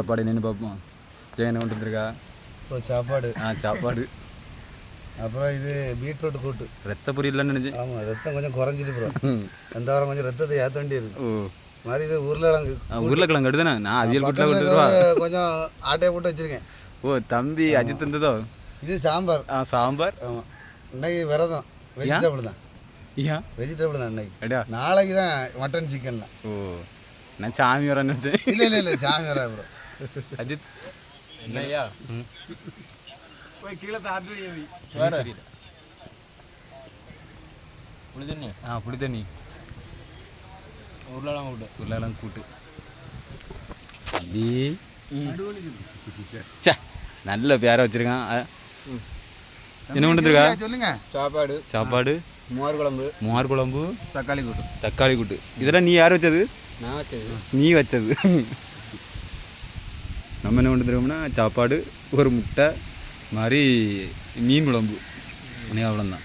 சாப்பாடு என்னென்னு பார்ப்போம். ஜெயனை கொண்டு வந்துருக்கா சாப்பாடு. சாப்பாடு. அப்புறம் இது பீட்ரூட் கூட்டு. ரத்த பொரியல்னு நினைச்சு. ஆமாம், ரத்தம் கொஞ்சம் குறைஞ்சிட்டு போகிறோம். அந்த வாரம் கொஞ்சம் ரத்தத்தை ஏற்ற வேண்டியது. மாதிரி இது உருளைக்கிழங்கு. உருளைக்கிழங்கு எடுத்தானே நான் அவியல் கூட்டில் கொண்டு கொஞ்சம் ஆட்டையை போட்டு வச்சுருக்கேன். தம்பி அஜித் இருந்ததோ. இது சாம்பார். சாம்பார். ஆமாம், இன்னைக்கு விரதம். வெஜிடபிள் தான். ஏன் வெஜிடபிள் தான் இன்னைக்கு. நாளைக்கு தான் மட்டன் சிக்கன்லாம். நான் சாமி வரேன்னு நினச்சேன். இல்லை சாமி வரா ப்ரோ. அஜித் இல்லையா போய் கீழே தாண்டி புளி தண்ணி. புளி தண்ணி, உருளைக்கிழங்கு கூட்டு. அப்படி நல்ல பேரை வச்சிருக்கான். என்ன கொண்டுருக்கா? சொல்லுங்க. சாப்பாடு, மோர் குழம்பு, தக்காளி கூட்டு. இதெல்லாம் நீ யார் வச்சது? நான் வச்சது. நீ வச்சது. நம்ம என்ன கொண்டுருக்கோம்னா சாப்பாடு, ஒரு முட்டை மாதிரி, மீன் குழம்பு. அவ்வளோதான்.